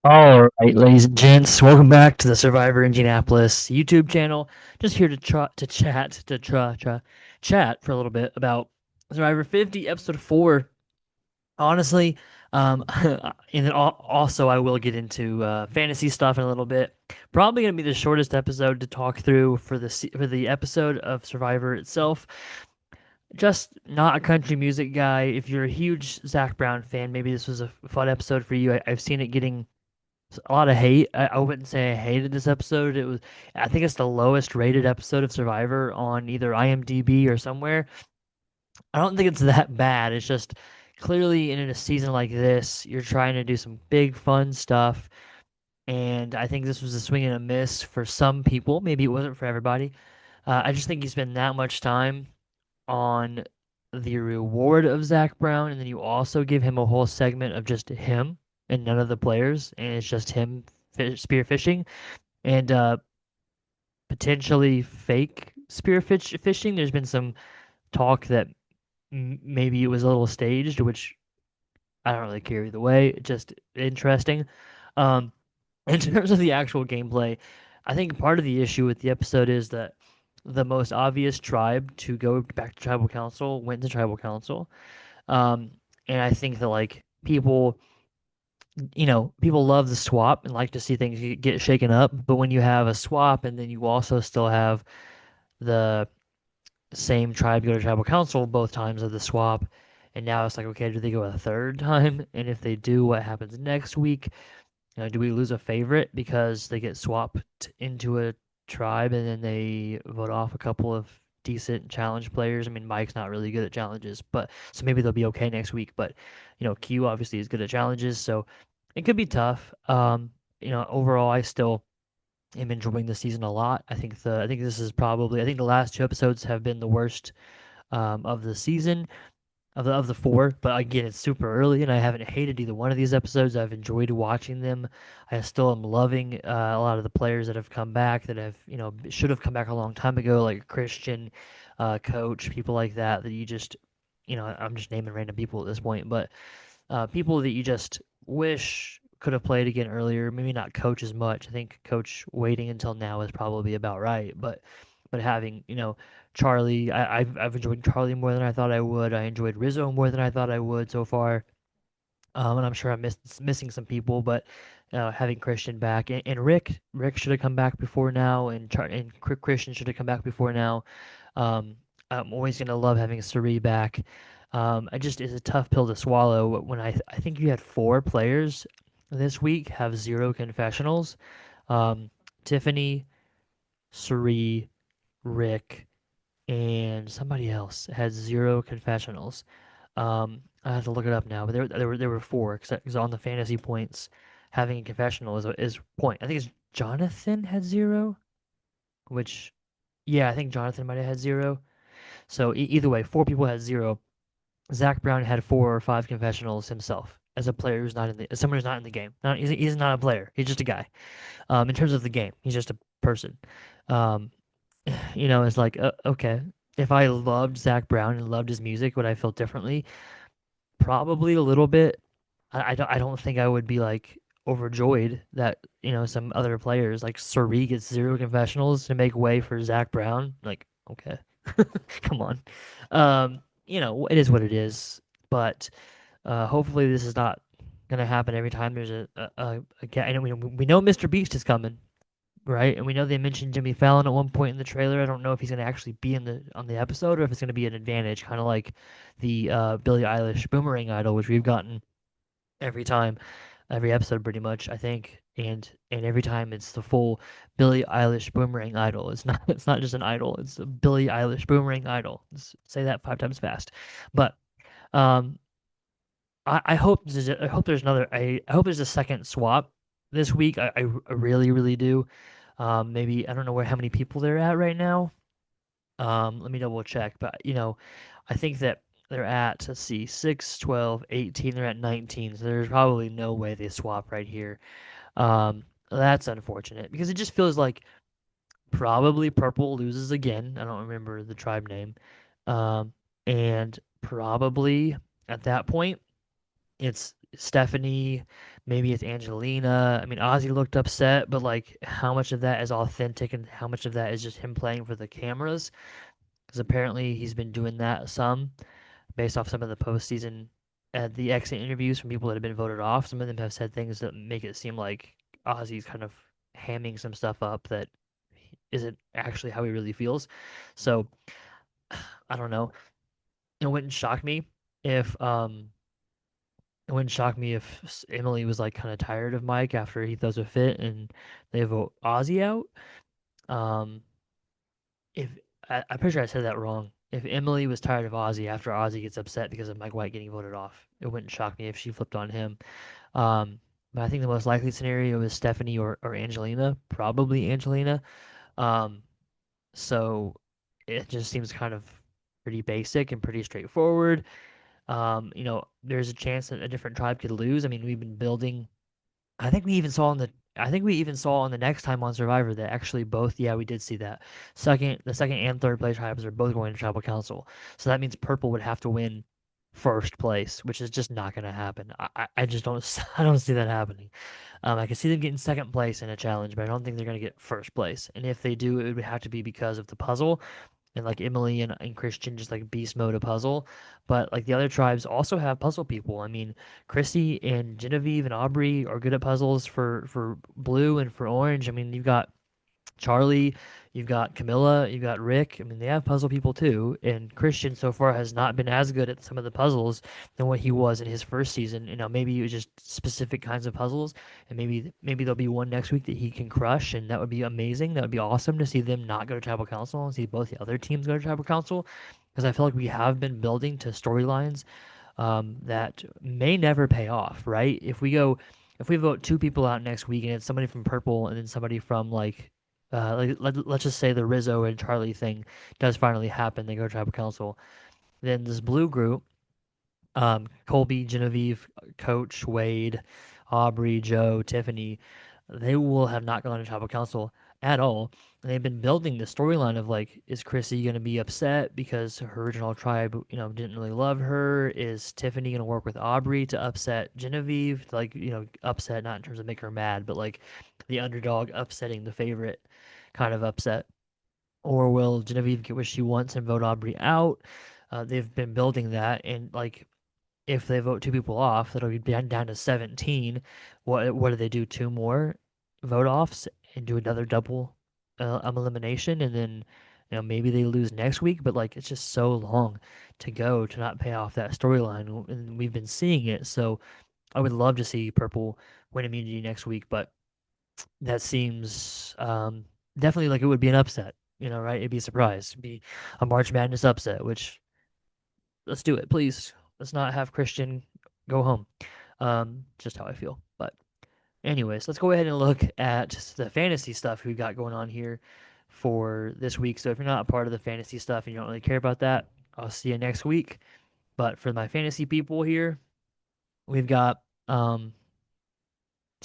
All right, ladies and gents, welcome back to the Survivor Indianapolis YouTube channel. Just here to chat for a little bit about Survivor 50, Episode 4. Honestly, and then also I will get into fantasy stuff in a little bit. Probably gonna be the shortest episode to talk through for the episode of Survivor itself. Just not a country music guy. If you're a huge Zach Brown fan, maybe this was a fun episode for you. I've seen it getting a lot of hate. I wouldn't say I hated this episode. I think it's the lowest rated episode of Survivor on either IMDb or somewhere. I don't think it's that bad. It's just clearly in a season like this, you're trying to do some big fun stuff. And I think this was a swing and a miss for some people. Maybe it wasn't for everybody. I just think you spend that much time on the reward of Zach Brown, and then you also give him a whole segment of just him and none of the players, and it's just him spearfishing and potentially fake fishing. There's been some talk that maybe it was a little staged, which I don't really care either way. Just interesting. Um, in terms of the actual gameplay, I think part of the issue with the episode is that the most obvious tribe to go back to tribal council went to tribal council. Um, and I think that like people love the swap and like to see things get shaken up. But when you have a swap and then you also still have the same tribe go to tribal council both times of the swap, and now it's like, okay, do they go a third time? And if they do, what happens next week? Do we lose a favorite because they get swapped into a tribe and then they vote off a couple of decent challenge players? I mean, Mike's not really good at challenges, but so maybe they'll be okay next week. But Q obviously is good at challenges, so it could be tough. Overall, I still am enjoying the season a lot. I think the last two episodes have been the worst of the season of the four. But again, it's super early, and I haven't hated either one of these episodes. I've enjoyed watching them. I still am loving a lot of the players that have come back that have should have come back a long time ago, like Christian, Coach, people like that. That you just I'm just naming random people at this point, but people that you just wish could have played again earlier. Maybe not Coach as much. I think Coach waiting until now is probably about right. But having Charlie, I've enjoyed Charlie more than I thought I would. I enjoyed Rizzo more than I thought I would so far. And I'm sure I'm missing some people, but having Christian back and Rick should have come back before now, and Christian should have come back before now. I'm always gonna love having Suri back. I just it's a tough pill to swallow when I think you had four players this week have zero confessionals. Um, Tiffany, Suri, Rick, and somebody else had zero confessionals. I have to look it up now, but there were four because on the fantasy points, having a confessional is point. I think it's Jonathan had zero, which yeah, I think Jonathan might have had zero. So either way, four people had zero. Zach Brown had four or five confessionals himself as a player who's not in the as someone who's not in the game. He's not a player. He's just a guy. In terms of the game, he's just a person. Um, it's like okay, if I loved Zach Brown and loved his music, would I feel differently? Probably a little bit. I don't think I would be like overjoyed that some other players like Suri gets zero confessionals to make way for Zach Brown. Like okay, come on. It is what it is. But hopefully this is not gonna happen every time there's a guy. I mean, we know Mr. Beast is coming, right? And we know they mentioned Jimmy Fallon at one point in the trailer. I don't know if he's going to actually be on the episode or if it's going to be an advantage, kind of like the Billie Eilish Boomerang Idol, which we've gotten every time, every episode pretty much, I think. And every time it's the full Billie Eilish Boomerang Idol. It's not just an idol. It's a Billie Eilish Boomerang Idol. Say that five times fast. But um, I hope there's another. I hope there's a second swap this week. I really really do. Maybe I don't know how many people they're at right now. Let me double check. But I think that they're at, let's see, 6, 12, 18. They're at 19. So there's probably no way they swap right here. That's unfortunate because it just feels like probably Purple loses again. I don't remember the tribe name. Um, and probably at that point, it's Stephanie, maybe it's Angelina. I mean, Ozzy looked upset, but like, how much of that is authentic and how much of that is just him playing for the cameras? Because apparently he's been doing that some based off some of the postseason the exit interviews from people that have been voted off. Some of them have said things that make it seem like Ozzy's kind of hamming some stuff up that isn't actually how he really feels. So I don't know. It wouldn't shock me if it wouldn't shock me if Emily was like kind of tired of Mike after he throws a fit and they vote Ozzy out. Um, if I'm pretty sure I said that wrong. If Emily was tired of Ozzy after Ozzy gets upset because of Mike White getting voted off, it wouldn't shock me if she flipped on him. Um, but I think the most likely scenario is Stephanie or Angelina, probably Angelina. Um, so it just seems kind of pretty basic and pretty straightforward. There's a chance that a different tribe could lose. I mean, we've been building. I think we even saw on the. I think we even saw on the next time on Survivor that actually both. Yeah, we did see that. The second and third place tribes are both going to tribal council. So that means Purple would have to win first place, which is just not going to happen. I just don't. I don't see that happening. I can see them getting second place in a challenge, but I don't think they're going to get first place. And if they do, it would have to be because of the puzzle and like Emily and Christian just like beast mode a puzzle. But like the other tribes also have puzzle people. I mean, Chrissy and Genevieve and Aubrey are good at puzzles for blue and for orange. I mean, you've got Charlie, you've got Camilla, you've got Rick. I mean, they have puzzle people too. And Christian so far has not been as good at some of the puzzles than what he was in his first season. Maybe it was just specific kinds of puzzles, and maybe there'll be one next week that he can crush, and that would be amazing. That would be awesome to see them not go to tribal council and see both the other teams go to tribal council, because I feel like we have been building to storylines that may never pay off. Right? If we vote two people out next week and it's somebody from Purple and then somebody from let's just say the Rizzo and Charlie thing does finally happen. They go to tribal council. Then this blue group, Colby, Genevieve, Coach, Wade, Aubrey, Joe, Tiffany, they will have not gone to tribal council at all. And they've been building the storyline of like, is Chrissy going to be upset because her original tribe, didn't really love her? Is Tiffany going to work with Aubrey to upset Genevieve? To, like, upset not in terms of make her mad, but like the underdog upsetting the favorite kind of upset. Or will Genevieve get what she wants and vote Aubrey out? They've been building that, and like if they vote two people off, that'll be down to 17. What do they do? Two more vote offs and do another double elimination, and then maybe they lose next week. But like it's just so long to go to not pay off that storyline, and we've been seeing it. So I would love to see Purple win immunity next week, but that seems definitely like it would be an upset. Right? It'd be a surprise. It'd be a March Madness upset, which let's do it, please. Let's not have Christian go home. Just how I feel. But anyways, let's go ahead and look at the fantasy stuff we've got going on here for this week. So if you're not a part of the fantasy stuff and you don't really care about that, I'll see you next week. But for my fantasy people here, we've got some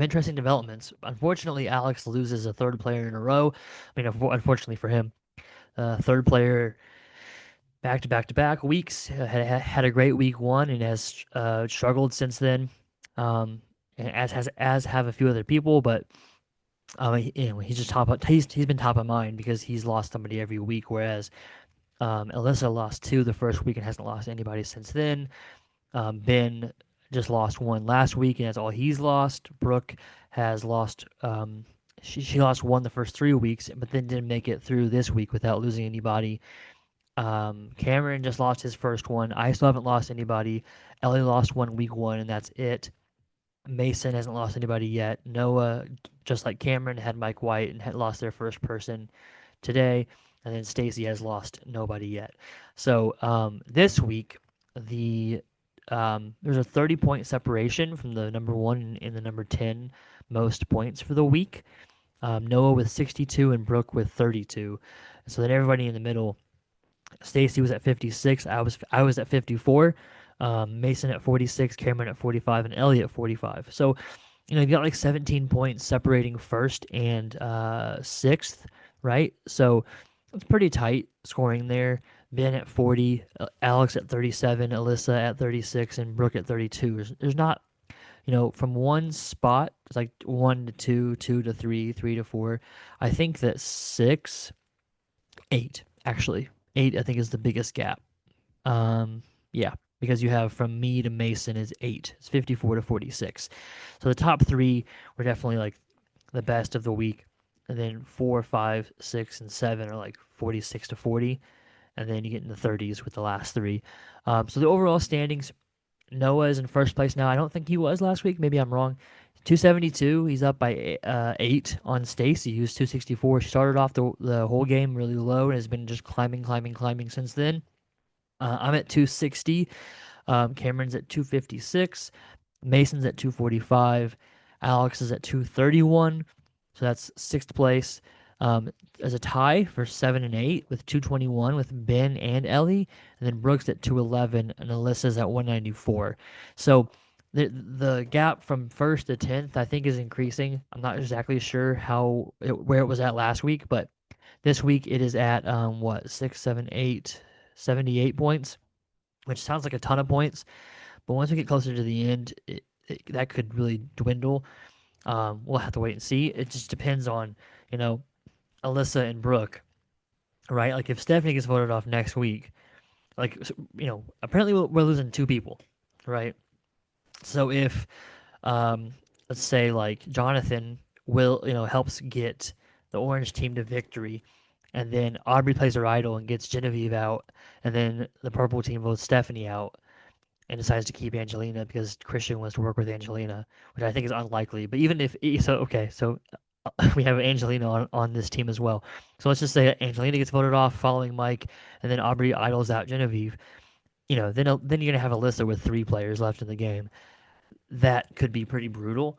interesting developments. Unfortunately, Alex loses a third player in a row. I mean, unfortunately for him, third player back to back to back weeks. Had a great week one and has struggled since then. As have a few other people, but he's just he's been top of mind because he's lost somebody every week, whereas Alyssa lost two the first week and hasn't lost anybody since then. Ben just lost one last week and that's all he's lost. Brooke has lost. She lost one the first 3 weeks, but then didn't make it through this week without losing anybody. Cameron just lost his first one. I still haven't lost anybody. Ellie lost one week one, and that's it. Mason hasn't lost anybody yet. Noah, just like Cameron, had Mike White and had lost their first person today. And then Stacy has lost nobody yet. So this week, there's a 30-point separation from the number one and the number 10 most points for the week. Noah with 62 and Brooke with 32. So then everybody in the middle, Stacy was at 56. I was at 54. Mason at 46, Cameron at 45, and Ellie at 45. So, you got like 17 points separating first and sixth, right? So it's pretty tight scoring there. Ben at 40, Alex at 37, Alyssa at 36, and Brooke at 32. There's not from one spot, it's like 1 to 2, 2 to 3, 3 to 4. I think that 8 actually. 8 I think is the biggest gap. Um, yeah, because you have from me to Mason is 8. It's 54 to 46. So the top three were definitely like the best of the week, and then 4, 5, 6, and 7 are like 46 to 40, and then you get in the 30s with the last three. So the overall standings, Noah is in first place now. I don't think he was last week. Maybe I'm wrong. 272. He's up by 8 on Stacy, who's 264. She started off the whole game really low and has been just climbing, climbing, climbing since then. I'm at 260. Cameron's at 256. Mason's at 245. Alex is at 231. So that's sixth place. Um, as a tie for 7 and 8 with 221 with Ben and Ellie. And then Brooks at 211 and Alyssa's at 194. So the gap from first to 10th, I think, is increasing. I'm not exactly sure where it was at last week, but this week it is at what, 6, 7, 8, 78 points, which sounds like a ton of points. But once we get closer to the end, that could really dwindle. We'll have to wait and see. It just depends on, you know, Alyssa and Brooke, right? Like if Stephanie gets voted off next week, like apparently we're losing two people, right? So if let's say like Jonathan will helps get the orange team to victory, and then Aubrey plays her idol and gets Genevieve out, and then the purple team votes Stephanie out and decides to keep Angelina because Christian wants to work with Angelina, which I think is unlikely. But even if so, okay, so we have Angelina on this team as well. So let's just say that Angelina gets voted off following Mike, and then Aubrey idols out Genevieve. Then you're gonna have Alyssa with three players left in the game. That could be pretty brutal,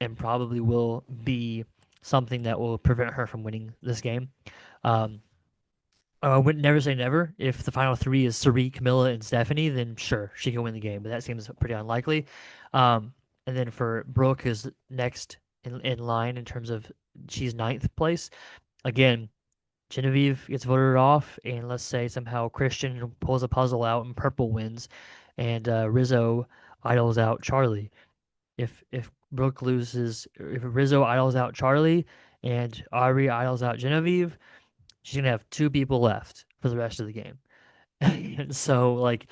and probably will be something that will prevent her from winning this game. Um, I would never say never. If the final three is Sari, Camilla, and Stephanie, then sure, she can win the game, but that seems pretty unlikely. Um, and then for Brooke, is next in line in terms of she's ninth place. Again, Genevieve gets voted off, and let's say somehow Christian pulls a puzzle out and Purple wins, and Rizzo idols out Charlie. If Brooke loses, if Rizzo idols out Charlie and Ari idols out Genevieve, she's gonna have two people left for the rest of the game. And so, like,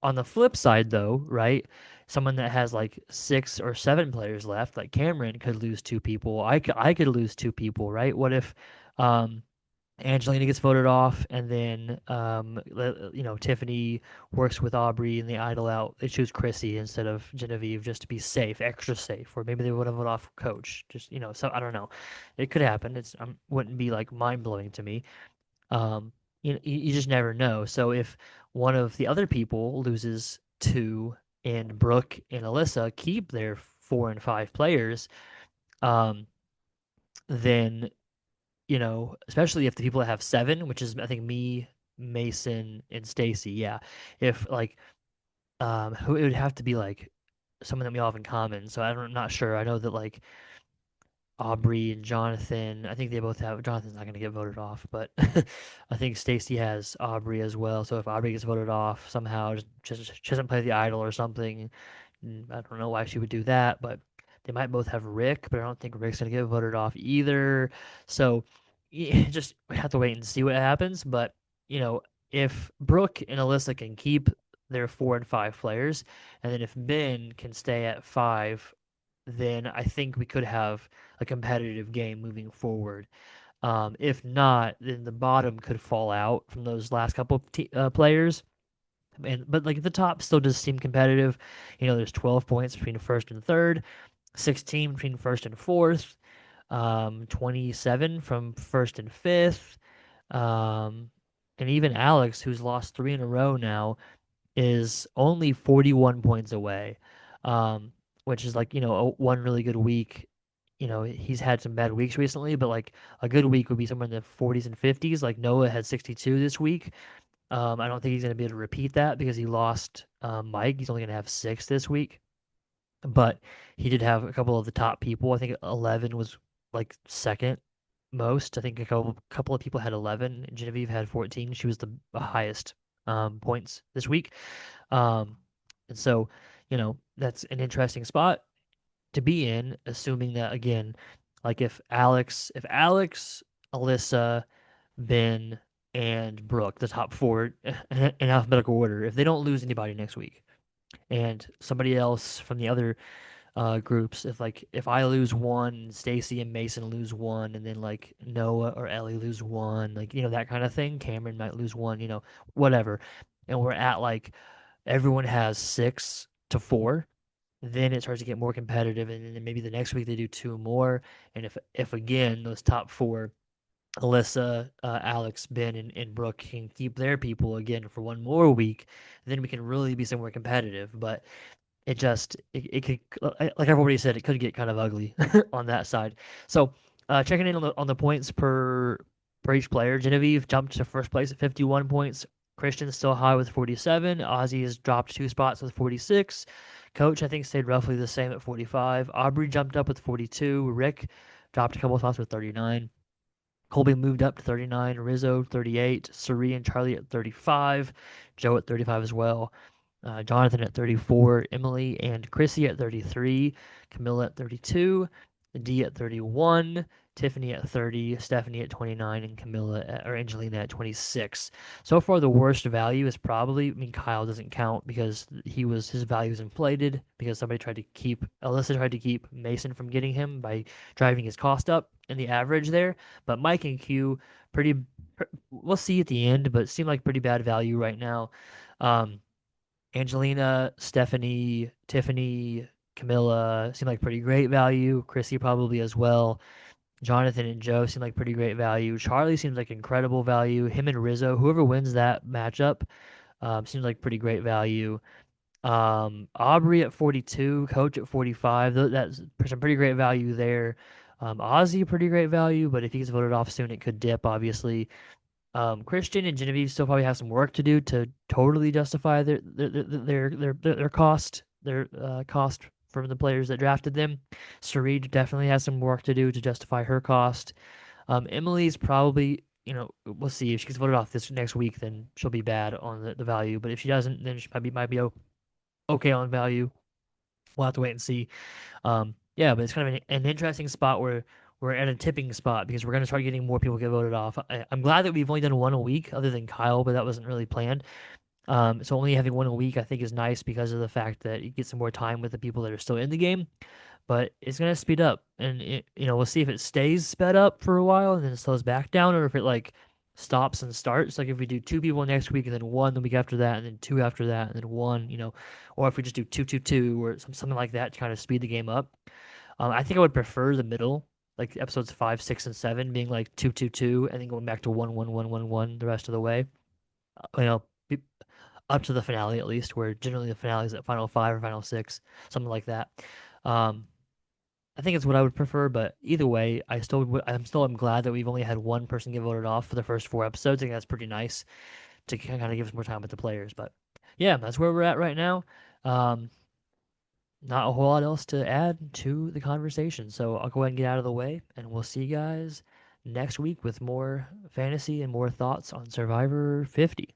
on the flip side, though, right? Someone that has like 6 or 7 players left, like Cameron, could lose two people. I could lose two people, right? What if um, Angelina gets voted off, and then Tiffany works with Aubrey, and they idle out. They choose Chrissy instead of Genevieve just to be safe, extra safe, or maybe they would have voted off Coach. Just so I don't know. It could happen. It's wouldn't be like mind blowing to me. Um, you just never know. So if one of the other people loses two, and Brooke and Alyssa keep their 4 and 5 players, um, then especially if the people that have 7, which is I think me, Mason, and Stacy. Yeah, if like who it would have to be like someone that we all have in common. So I'm not sure. I know that like Aubrey and Jonathan. I think they both have. Jonathan's not going to get voted off, but I think Stacy has Aubrey as well. So if Aubrey gets voted off somehow, just she doesn't play the idol or something. I don't know why she would do that, but they might both have Rick, but I don't think Rick's going to get voted off either. So just we have to wait and see what happens. But if Brooke and Alyssa can keep their 4 and 5 players, and then if Ben can stay at 5, then I think we could have a competitive game moving forward. If not, then the bottom could fall out from those last couple players. But like the top still does seem competitive. There's 12 points between first and third, 16 between first and fourth, 27 from first and fifth, um, and even Alex, who's lost 3 in a row now, is only 41 points away, which is like, one really good week. He's had some bad weeks recently, but like a good week would be somewhere in the 40s and 50s. Like Noah had 62 this week. I don't think he's going to be able to repeat that because he lost Mike. He's only going to have 6 this week, but he did have a couple of the top people. I think 11 was like second most. I think a couple of people had 11. Genevieve had 14. She was the highest points this week. Um, and so, that's an interesting spot to be in, assuming that again, like if Alex, Alyssa, Ben, and Brooke, the top four in alphabetical order, if they don't lose anybody next week, and somebody else from the other groups, if I lose one, Stacy and Mason lose one, and then like Noah or Ellie lose one, like that kind of thing. Cameron might lose one, whatever, and we're at like everyone has 6 to 4, then it starts to get more competitive, and then maybe the next week they do two more, and if again those top four, Alyssa, Alex, Ben, and Brooke can keep their people again for one more week, then we can really be somewhere competitive. But it could, like I've already said, it could get kind of ugly on that side. So checking in on the points per each player, Genevieve jumped to first place at 51 points. Christian's still high with 47. Ozzy has dropped 2 spots with 46. Coach, I think, stayed roughly the same at 45. Aubrey jumped up with 42. Rick dropped a couple spots with 39. Colby moved up to 39. Rizzo 38. Suri and Charlie at 35. Joe at 35 as well. Jonathan at 34, Emily and Chrissy at 33, Camilla at 32, Dee at 31, Tiffany at 30, Stephanie at 29, and or Angelina at 26. So far, the worst value is probably, I mean, Kyle doesn't count because his value is inflated because Alyssa tried to keep Mason from getting him by driving his cost up in the average there. But Mike and Q, pretty, we'll see at the end, but seem like pretty bad value right now. Um, Angelina, Stephanie, Tiffany, Camilla seem like pretty great value. Chrissy probably as well. Jonathan and Joe seem like pretty great value. Charlie seems like incredible value. Him and Rizzo, whoever wins that matchup, seems like pretty great value. Aubrey at 42, Coach at 45. That's some pretty great value there. Ozzy, pretty great value, but if he gets voted off soon, it could dip, obviously. Christian and Genevieve still probably have some work to do to totally justify their cost from the players that drafted them. Sareed definitely has some work to do to justify her cost. Emily's probably, we'll see if she gets voted off this next week, then she'll be bad on the value. But if she doesn't, then she might be okay on value. We'll have to wait and see. Yeah, but it's kind of an interesting spot where we're at a tipping spot because we're going to start getting more people get voted off. I'm glad that we've only done one a week, other than Kyle, but that wasn't really planned. So only having one a week, I think, is nice because of the fact that you get some more time with the people that are still in the game. But it's going to speed up, and we'll see if it stays sped up for a while and then it slows back down, or if it like stops and starts. Like if we do two people next week and then one the week after that, and then two after that, and then one, or if we just do two, two, two, or something like that to kind of speed the game up. I think I would prefer the middle, like episodes 5, 6, and 7 being like two, two, two, and then going back to one, one, one, one, one the rest of the way. You know, up to the finale at least, where generally the finale is at final 5 or final 6, something like that. Um, I think it's what I would prefer, but either way, I'm glad that we've only had one person get voted off for the first 4 episodes. I think that's pretty nice to kind of give us more time with the players. But yeah, that's where we're at right now. Um, Not a whole lot else to add to the conversation. So I'll go ahead and get out of the way, and we'll see you guys next week with more fantasy and more thoughts on Survivor 50.